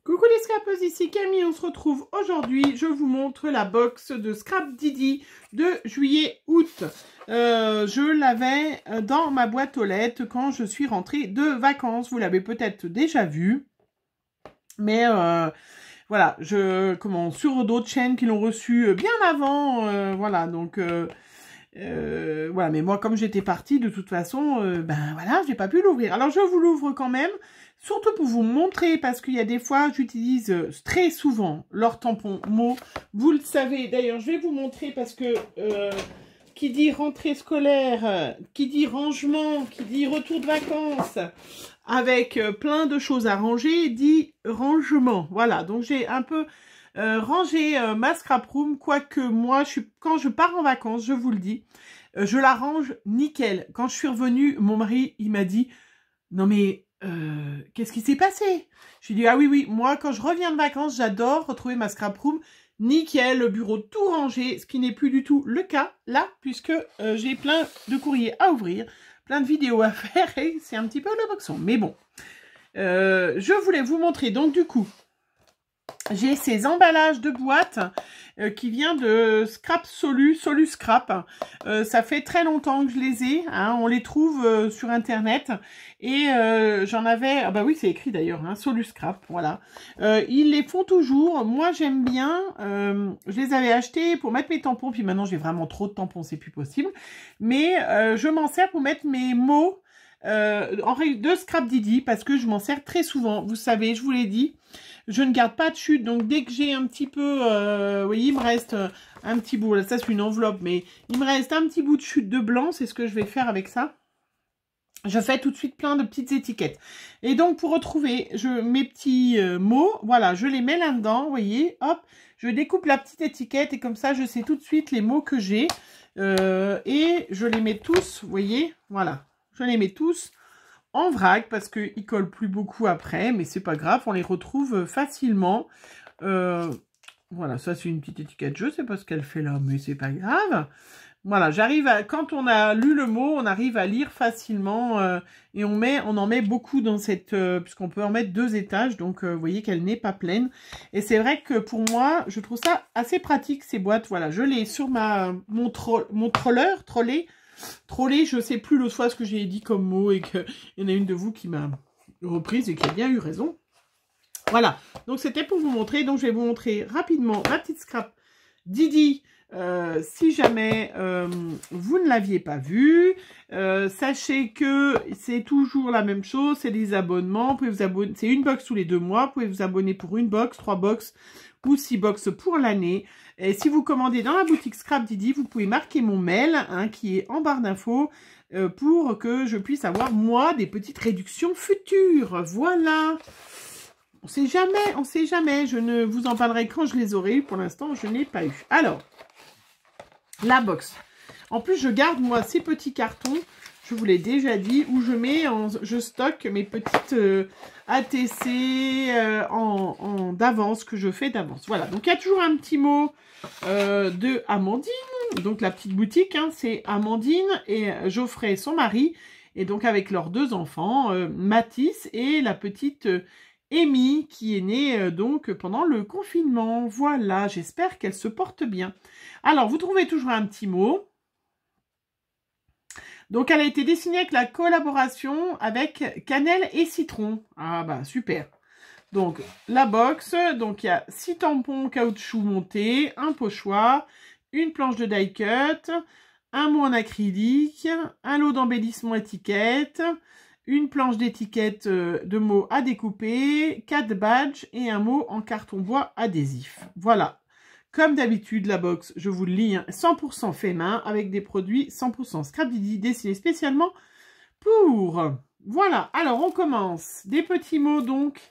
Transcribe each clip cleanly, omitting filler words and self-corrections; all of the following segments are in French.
Coucou les scrapeuses, ici Camille, on se retrouve aujourd'hui, je vous montre la box de Scrap Didi de juillet-août. Je l'avais dans ma boîte aux lettres quand je suis rentrée de vacances, vous l'avez peut-être déjà vu, mais voilà, sur d'autres chaînes qui l'ont reçu bien avant, voilà, donc... voilà, mais moi comme j'étais partie de toute façon, ben voilà, j'ai pas pu l'ouvrir. Alors je vous l'ouvre quand même, surtout pour vous montrer, parce qu'il y a des fois j'utilise très souvent leur tampon mot. Vous le savez, d'ailleurs je vais vous montrer parce que qui dit rentrée scolaire, qui dit rangement, qui dit retour de vacances, avec plein de choses à ranger, dit rangement. Voilà, donc j'ai un peu... ranger ma scrap room, quoique moi, quand je pars en vacances, je vous le dis, je la range nickel. Quand je suis revenue, mon mari, il m'a dit, non mais, qu'est-ce qui s'est passé? Je lui ai dit, ah oui, moi, quand je reviens de vacances, j'adore retrouver ma scrap room nickel, le bureau tout rangé, ce qui n'est plus du tout le cas, là, puisque j'ai plein de courriers à ouvrir, plein de vidéos à faire, et c'est un petit peu le boxon. Mais bon, je voulais vous montrer, donc du coup, j'ai ces emballages de boîtes qui viennent de Scrap Solus Scrap. Ça fait très longtemps que je les ai. Hein, on les trouve sur internet. Et j'en avais... Ah bah oui, c'est écrit d'ailleurs, hein, Solus Scrap, voilà. Ils les font toujours. Moi, j'aime bien. Je les avais achetés pour mettre mes tampons. Puis maintenant, j'ai vraiment trop de tampons, c'est plus possible. Mais je m'en sers pour mettre mes mots en règle de Scrap Didi parce que je m'en sers très souvent. Vous savez, je vous l'ai dit. Je ne garde pas de chute, donc dès que j'ai un petit peu, vous voyez, il me reste un petit bout, là, ça c'est une enveloppe, mais il me reste un petit bout de chute de blanc, c'est ce que je vais faire avec ça. Je fais tout de suite plein de petites étiquettes. Et donc pour retrouver mes petits mots, voilà, je les mets là-dedans, vous voyez, hop, je découpe la petite étiquette et comme ça je sais tout de suite les mots que j'ai. Et je les mets tous, vous voyez, voilà, je les mets tous en vrac parce qu'ils collent plus beaucoup après, mais c'est pas grave, on les retrouve facilement. Voilà, ça c'est une petite étiquette, je sais pas ce qu'elle fait là, mais c'est pas grave. Voilà, j'arrive à, quand on a lu le mot, on arrive à lire facilement et on en met beaucoup dans cette, puisqu'on peut en mettre 2 étages, donc vous voyez qu'elle n'est pas pleine. Et c'est vrai que pour moi, je trouve ça assez pratique ces boîtes. Voilà, je l'ai sur mon trolley, je sais plus l'autre fois ce que j'ai dit comme mot et qu'il y en a une de vous qui m'a reprise et qui a bien eu raison. Voilà, donc c'était pour vous montrer. Donc je vais vous montrer rapidement ma petite scrap Didi. Si jamais vous ne l'aviez pas vue, sachez que c'est toujours la même chose, c'est des abonnements. Vous pouvez vous abonner, c'est une box tous les 2 mois. Vous pouvez vous abonner pour une box, 3 box ou 6 box pour l'année. Et si vous commandez dans la boutique Scrap Didi, vous pouvez marquer mon mail hein, qui est en barre d'infos pour que je puisse avoir moi des petites réductions futures. Voilà. On sait jamais. Je ne vous en parlerai quand je les aurai eu. Pour l'instant, je n'ai pas eu. Alors, la box. En plus, je garde moi ces petits cartons. Je vous l'ai déjà dit, où je stocke mes petites ATC d'avance, que je fais d'avance. Voilà, donc il y a toujours un petit mot de Amandine. Donc la petite boutique, hein, c'est Amandine et Geoffrey, son mari. Et donc avec leurs 2 enfants, Mathis et la petite Amy, qui est née donc pendant le confinement. Voilà, j'espère qu'elle se porte bien. Alors, vous trouvez toujours un petit mot. Donc, elle a été dessinée avec la collaboration avec Cannelle et Citron. Ah bah, super. Donc, la box. Donc, il y a 6 tampons caoutchouc montés, un pochoir, une planche de die cut, un mot en acrylique, un lot d'embellissement étiquette, une planche d'étiquette de mots à découper, 4 badges et un mot en carton bois adhésif. Voilà. Comme d'habitude, la box, je vous le lis, hein, 100% fait main avec des produits 100% Scrap Didi dessinés spécialement pour. Voilà, alors on commence. Des petits mots donc.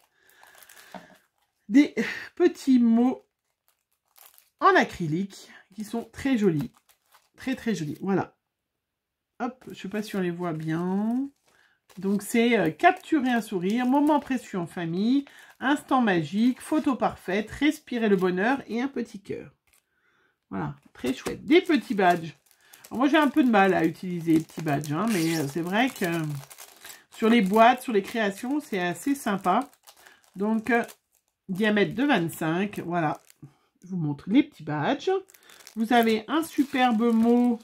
Des petits mots en acrylique qui sont très jolis. Très très jolis. Voilà. Hop, je ne sais pas si on les voit bien. Donc c'est capturer un sourire, moment précieux en famille, instant magique, photo parfaite, respirer le bonheur et un petit cœur. Voilà, très chouette. Des petits badges. Alors, moi j'ai un peu de mal à utiliser les petits badges, hein, mais c'est vrai que sur les boîtes, sur les créations, c'est assez sympa. Donc diamètre de 25. Voilà, je vous montre les petits badges. Vous avez un superbe mot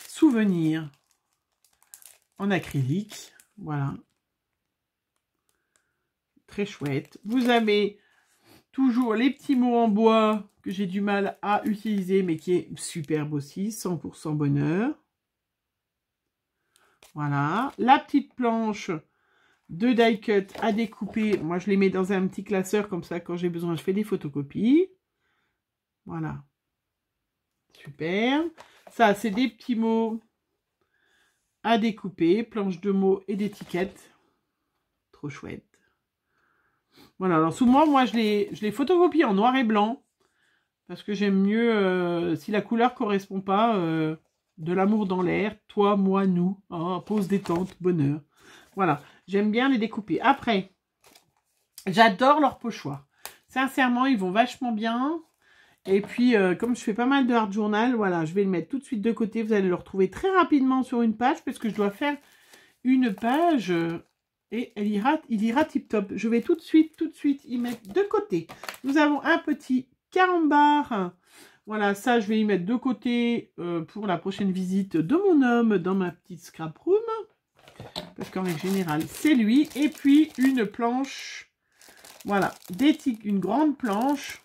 souvenir en acrylique. Voilà. Très chouette. Vous avez toujours les petits mots en bois que j'ai du mal à utiliser, mais qui est superbe aussi. 100% bonheur. Voilà. La petite planche de die cut à découper. Moi, je les mets dans un petit classeur comme ça. Quand j'ai besoin, je fais des photocopies. Voilà. Super. Ça, c'est des petits mots à découper. Planche de mots et d'étiquettes. Trop chouette. Voilà. Alors, souvent, moi, je les photocopie en noir et blanc. Parce que j'aime mieux, si la couleur correspond pas, de l'amour dans l'air. Toi, moi, nous. Hein, pause détente, bonheur. Voilà. J'aime bien les découper. Après, j'adore leurs pochoirs. Sincèrement, ils vont vachement bien. Et puis, comme je fais pas mal de hard journal, voilà, je vais le mettre tout de suite de côté. Vous allez le retrouver très rapidement sur une page, parce que je dois faire une page et il ira tip top. Je vais tout de suite y mettre de côté. Nous avons un petit carambar. Voilà, ça, je vais y mettre de côté pour la prochaine visite de mon homme dans ma petite scrap room. Parce qu'en règle générale, c'est lui. Et puis, une planche, voilà, une grande planche.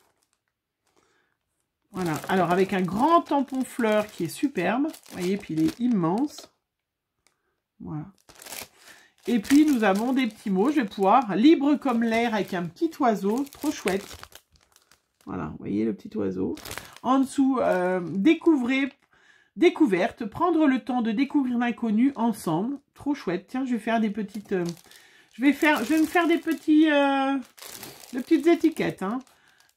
Voilà, alors avec un grand tampon fleur qui est superbe. Vous voyez, puis il est immense. Voilà. Et puis, nous avons des petits mots. Je vais pouvoir, libre comme l'air avec un petit oiseau. Trop chouette. Voilà, vous voyez le petit oiseau. En dessous, découverte, prendre le temps de découvrir l'inconnu ensemble. Trop chouette. Tiens, je vais faire des petites... je vais me faire des petits, de petites étiquettes. Hein.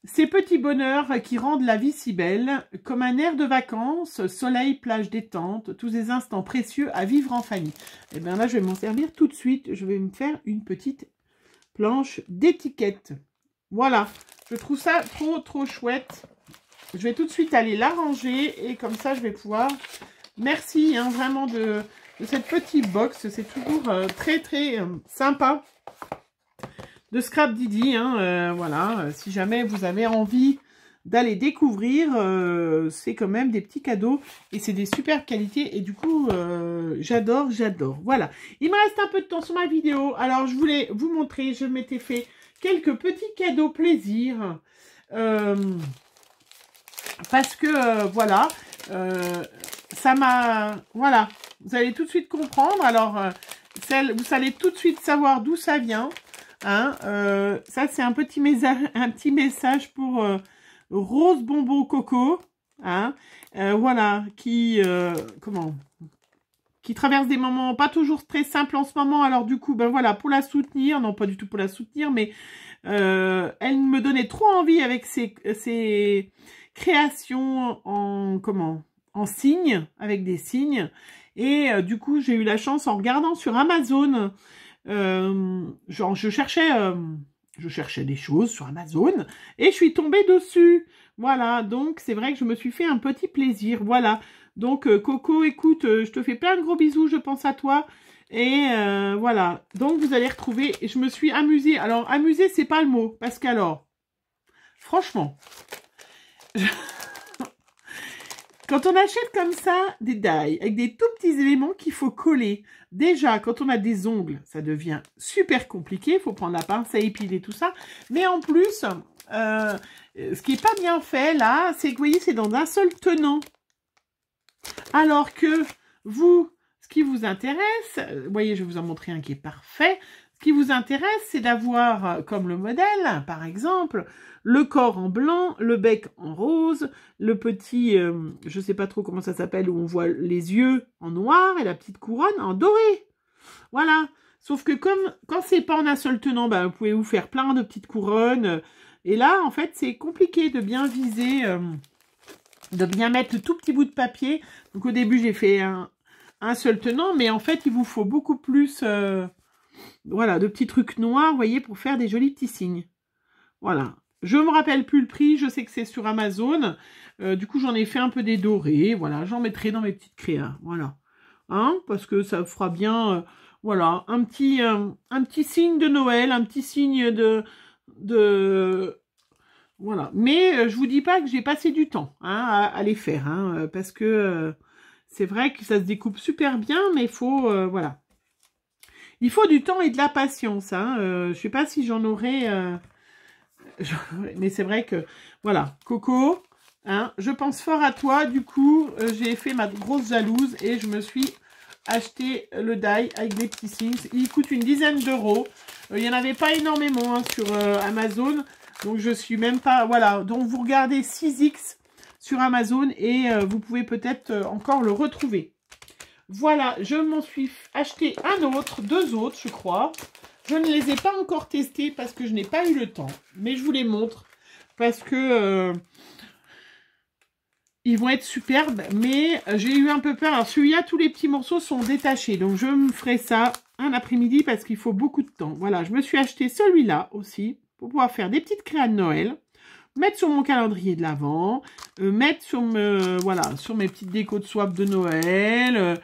Ces petits bonheurs qui rendent la vie si belle, comme un air de vacances, soleil, plage, détente, tous ces instants précieux à vivre en famille. Et bien là, je vais m'en servir tout de suite. Je vais me faire une petite planche d'étiquette. Voilà, je trouve ça trop chouette. Je vais tout de suite aller la ranger et comme ça, je vais pouvoir... Merci hein, vraiment de cette petite box. C'est toujours très sympa de Scrap Didi. Hein, voilà, si jamais vous avez envie d'aller découvrir, c'est quand même des petits cadeaux et c'est des super qualités. Et du coup, j'adore. Voilà, il me reste un peu de temps sur ma vidéo. Alors, je voulais vous montrer, je m'étais fait quelques petits cadeaux plaisir. Parce que, voilà, ça m'a... Voilà, vous allez tout de suite comprendre. Alors, vous allez tout de suite savoir d'où ça vient. Hein, ça, c'est un petit message pour Rose Bonbon Coco. Hein, voilà, qui traverse des moments pas toujours très simples en ce moment. Alors, du coup, ben voilà, pour la soutenir, non pas du tout pour la soutenir, mais elle me donnait trop envie avec ses créations en signes, avec des signes. Et du coup, j'ai eu la chance en regardant sur Amazon, genre je cherchais des choses sur Amazon et je suis tombée dessus. Voilà, donc c'est vrai que je me suis fait un petit plaisir. Voilà, donc Coco, écoute, je te fais plein de gros bisous, je pense à toi. Et voilà, donc vous allez retrouver, et je me suis amusée. Alors, amusée, c'est pas le mot, parce qu'alors, franchement, quand on achète comme ça des die avec des tout petits éléments qu'il faut coller, déjà, quand on a des ongles, ça devient super compliqué. Il faut prendre la pince à épiler tout ça. Mais en plus, ce qui n'est pas bien fait, là, c'est que, vous voyez, c'est dans un seul tenant. Alors que vous, ce qui vous intéresse, vous voyez, je vais vous en montrer un qui est parfait. Ce qui vous intéresse, c'est d'avoir, comme le modèle, par exemple, le corps en blanc, le bec en rose, le petit, je ne sais pas trop comment ça s'appelle, où on voit les yeux en noir et la petite couronne en doré. Voilà. Sauf que quand c'est pas en un seul tenant, ben, vous pouvez vous faire plein de petites couronnes. Et là, en fait, c'est compliqué de bien viser, de bien mettre le tout petit bout de papier. Donc au début, j'ai fait un seul tenant, mais en fait, il vous faut beaucoup plus... voilà, de petits trucs noirs, vous voyez, pour faire des jolis petits signes. Voilà. Je ne me rappelle plus le prix, je sais que c'est sur Amazon. Du coup, j'en ai fait un peu des dorés. Voilà, j'en mettrai dans mes petites créas. Voilà. Hein, parce que ça fera bien... Voilà, un petit signe de Noël, un petit signe de voilà. Mais je vous dis pas que j'ai passé du temps hein, à les faire, hein, parce que c'est vrai que ça se découpe super bien, mais il faut, voilà. Il faut du temps et de la patience. Hein. Je sais pas si j'en aurai... mais c'est vrai que, voilà, Coco, hein, je pense fort à toi. Du coup, j'ai fait ma grosse jalouse et je me suis acheté le die avec des petits signes. Il coûte une dizaine d'euros. Il n'y en avait pas énormément hein, sur Amazon. Donc, je suis même pas... Voilà, donc vous regardez 6X sur Amazon et vous pouvez peut-être encore le retrouver. Voilà, je m'en suis acheté un autre, deux autres, je crois. Je ne les ai pas encore testés parce que je n'ai pas eu le temps. Mais je vous les montre parce que ils vont être superbes. Mais j'ai eu un peu peur. Alors celui-là, tous les petits morceaux sont détachés. Donc je me ferai ça un après-midi parce qu'il faut beaucoup de temps. Voilà, je me suis acheté celui-là aussi pour pouvoir faire des petites créas de Noël. Mettre sur mon calendrier de l'Avent. Mettre sur, voilà, sur mes petites décos de swap de Noël.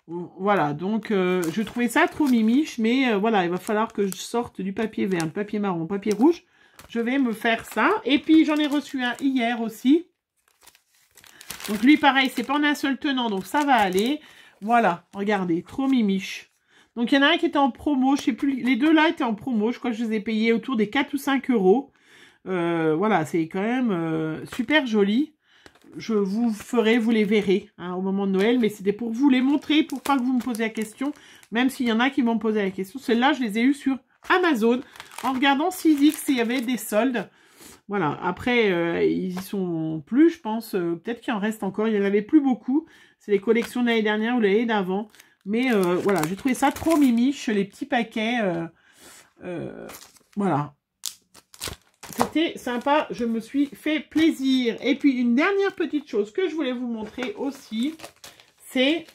Voilà, donc je trouvais ça trop mimiche, mais voilà, il va falloir que je sorte du papier vert, papier marron, papier rouge. Je vais me faire ça. Et puis j'en ai reçu un hier aussi. Donc lui, pareil, c'est pas en un seul tenant, donc ça va aller. Voilà, regardez, trop mimiche. Donc il y en a un qui était en promo, je sais plus, les deux là étaient en promo, je crois que je les ai payés autour des 4 ou 5 euros. Voilà, c'est quand même super joli. Je vous ferai, vous les verrez hein, au moment de Noël, mais c'était pour vous les montrer, pour pas que vous me posiez la question, même s'il y en a qui m'ont posé la question. Celle-là, je les ai eues sur Amazon, en regardant 6X, il y avait des soldes. Voilà, après, ils y sont plus, je pense, peut-être qu'il en reste encore, il n'y en avait plus beaucoup. C'est les collections de l'année dernière ou l'année d'avant. Mais voilà, j'ai trouvé ça trop mimiche, les petits paquets. Voilà. C'était sympa, je me suis fait plaisir. Et puis, une dernière petite chose que je voulais vous montrer aussi, c'est...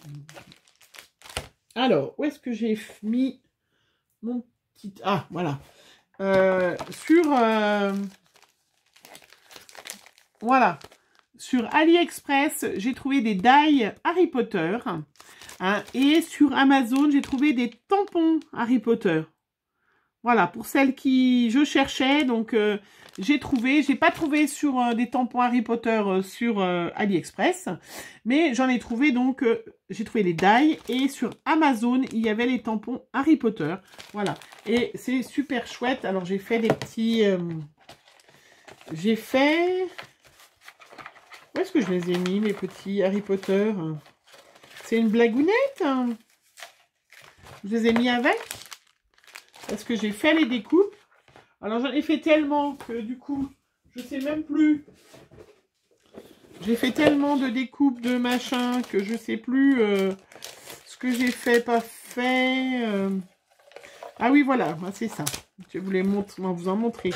Alors, où est-ce que j'ai mis mon petit... Ah, voilà. Voilà. Sur AliExpress, j'ai trouvé des die Harry Potter. Hein, et sur Amazon, j'ai trouvé des tampons Harry Potter. Voilà, pour celles qui je cherchais, donc j'ai trouvé, j'ai pas trouvé sur des tampons Harry Potter sur AliExpress, mais j'en ai trouvé donc, j'ai trouvé les die et sur Amazon, il y avait les tampons Harry Potter, voilà, et c'est super chouette. Alors j'ai fait des petits, j'ai fait, où est-ce que je les ai mis mes petits Harry Potter? C'est une blagounette, hein. Je les ai mis avec. Parce que j'ai fait les découpes. Alors j'en ai fait tellement que du coup, je sais même plus. J'ai fait tellement de découpes de machin que je sais plus ce que j'ai fait, pas fait. Ah oui, voilà, c'est ça. Je voulais vous en montrer.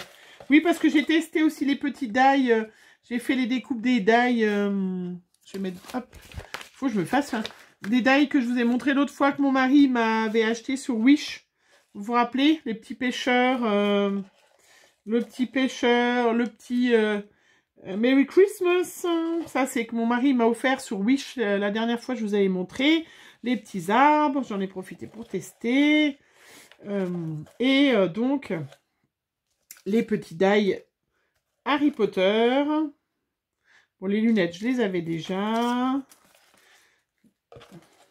Oui, parce que j'ai testé aussi les petits die. J'ai fait les découpes des die. Je vais mettre... Hop. Faut que je me fasse des die que je vous ai montré l'autre fois que mon mari m'avait acheté sur Wish. Vous vous rappelez, les petits pêcheurs, le petit pêcheur, le petit Merry Christmas. Ça, c'est que mon mari m'a offert sur Wish la dernière fois, je vous avais montré. Les petits arbres, j'en ai profité pour tester. Donc, les petits die Harry Potter. Bon, les lunettes, je les avais déjà.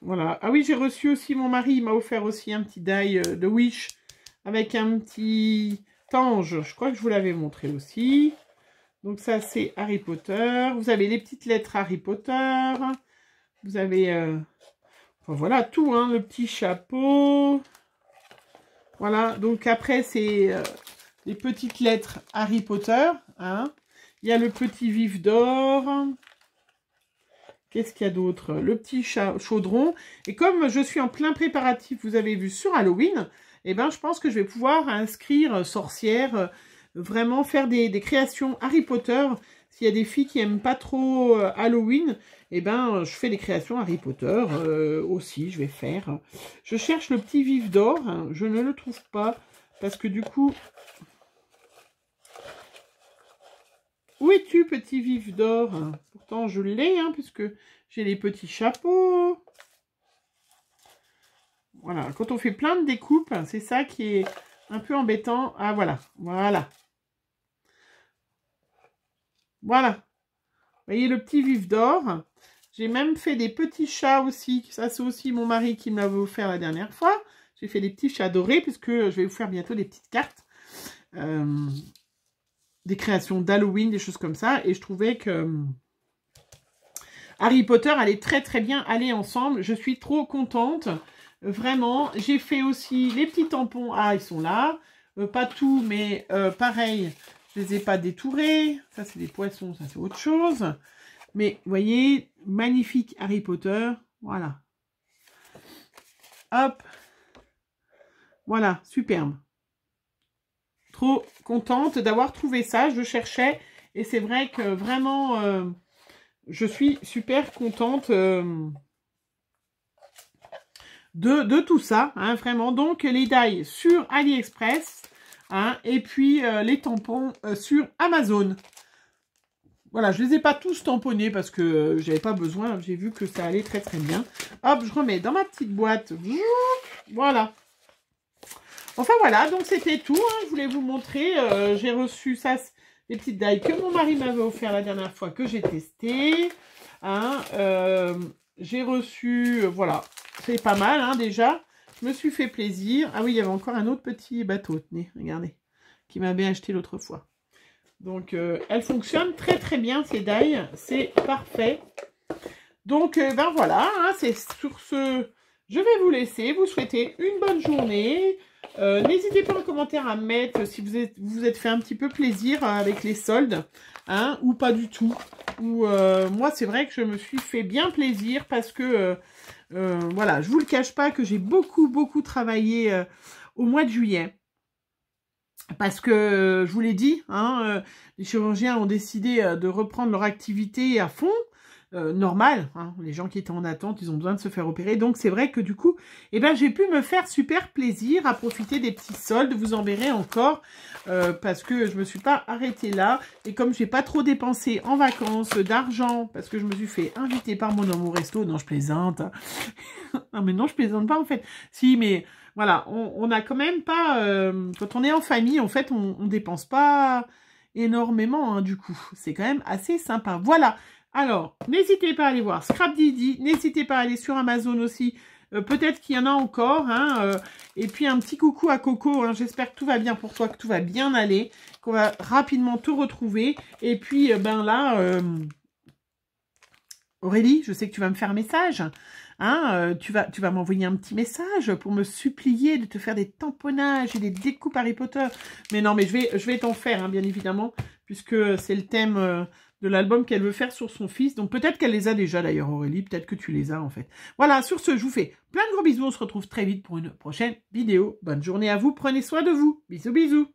Voilà. Ah oui, j'ai reçu aussi, mon mari m'a offert aussi un petit die de Wish avec un petit ange. Je crois que je vous l'avais montré aussi. Donc ça, c'est Harry Potter. Vous avez les petites lettres Harry Potter. Vous avez, enfin, voilà, tout, hein, le petit chapeau. Voilà, donc après, c'est les petites lettres Harry Potter. Hein. Il y a le petit vif d'or. Qu'est-ce qu'il y a d'autre? Le petit chaudron. Et comme je suis en plein préparatif, vous avez vu, sur Halloween, eh ben, je pense que je vais pouvoir inscrire sorcière, vraiment faire des créations Harry Potter. S'il y a des filles qui n'aiment pas trop Halloween, eh ben, je fais des créations Harry Potter aussi, je vais faire. Je cherche le petit vif d'or, hein, je ne le trouve pas, parce que du coup... Où es-tu, petit vif d'or? Pourtant, je l'ai, hein, puisque j'ai les petits chapeaux. Voilà, quand on fait plein de découpes, c'est ça qui est un peu embêtant. Ah, voilà, voilà. Voilà. Vous voyez le petit vif d'or. J'ai même fait des petits chats aussi. Ça, c'est aussi mon mari qui me l'avait offert la dernière fois. J'ai fait des petits chats dorés puisque je vais vous faire bientôt des petites cartes. Des créations d'Halloween, des choses comme ça. Et je trouvais que Harry Potter allait très très bien aller ensemble. Je suis trop contente. Vraiment. J'ai fait aussi les petits tampons. Ah, ils sont là. Pas tout, mais pareil. Je les ai pas détourés. Ça, c'est des poissons. Ça, c'est autre chose. Mais, vous voyez, magnifique Harry Potter. Voilà. Hop. Voilà, superbe. Trop contente d'avoir trouvé ça. Je cherchais. Et c'est vrai que vraiment, je suis super contente de tout ça. Hein, vraiment. Donc, les die sur AliExpress. Hein, et puis, les tampons sur Amazon. Voilà, je ne les ai pas tous tamponnés parce que j'avais pas besoin. J'ai vu que ça allait très très bien. Hop, je remets dans ma petite boîte. Voilà. Enfin voilà, donc c'était tout. Hein, je voulais vous montrer. J'ai reçu ça, les petites die que mon mari m'avait offert la dernière fois que j'ai testé. Hein, j'ai reçu, voilà, c'est pas mal hein, déjà. Je me suis fait plaisir. Ah oui, il y avait encore un autre petit bateau, tenez, regardez, qui m'avait acheté l'autre fois. Donc, elle fonctionne très très bien, ces die. C'est parfait. Donc, ben voilà, hein, c'est sur ce... Je vais vous laisser, vous souhaiter une bonne journée. N'hésitez pas en commentaire à mettre si vous êtes fait un petit peu plaisir avec les soldes, hein, ou pas du tout. Ou moi, c'est vrai que je me suis fait bien plaisir parce que, voilà, je vous le cache pas que j'ai beaucoup travaillé au mois de juillet. Parce que, je vous l'ai dit, hein, les chirurgiens ont décidé de reprendre leur activité à fond, normal. Hein, les gens qui étaient en attente, ils ont besoin de se faire opérer. Donc, c'est vrai que du coup, eh ben, j'ai pu me faire super plaisir à profiter des petits soldes. Vous en verrez encore parce que je me suis pas arrêtée là. Et comme j'ai pas trop dépensé en vacances d'argent, parce que je me suis fait inviter par mon homme au resto. Non, je plaisante. Non, mais non, je plaisante pas en fait. Si, mais... Voilà, on n'a quand même pas... quand on est en famille, en fait, on dépense pas énormément, hein, du coup. C'est quand même assez sympa. Voilà. Alors, n'hésitez pas à aller voir Scrap Didi. N'hésitez pas à aller sur Amazon aussi. Peut-être qu'il y en a encore. Hein, et puis, un petit coucou à Coco. Hein, j'espère que tout va bien pour toi, que tout va bien aller. Qu'on va rapidement te retrouver. Et puis, ben là... Aurélie, je sais que tu vas me faire un message. Hein, tu vas m'envoyer un petit message pour me supplier de te faire des tamponnages et des découpes Harry Potter. Mais non, mais je vais t'en faire, hein, bien évidemment, puisque c'est le thème de l'album qu'elle veut faire sur son fils. Donc peut-être qu'elle les a déjà d'ailleurs, Aurélie. Peut-être que tu les as en fait. Voilà, sur ce, je vous fais plein de gros bisous. On se retrouve très vite pour une prochaine vidéo. Bonne journée à vous. Prenez soin de vous. Bisous, bisous.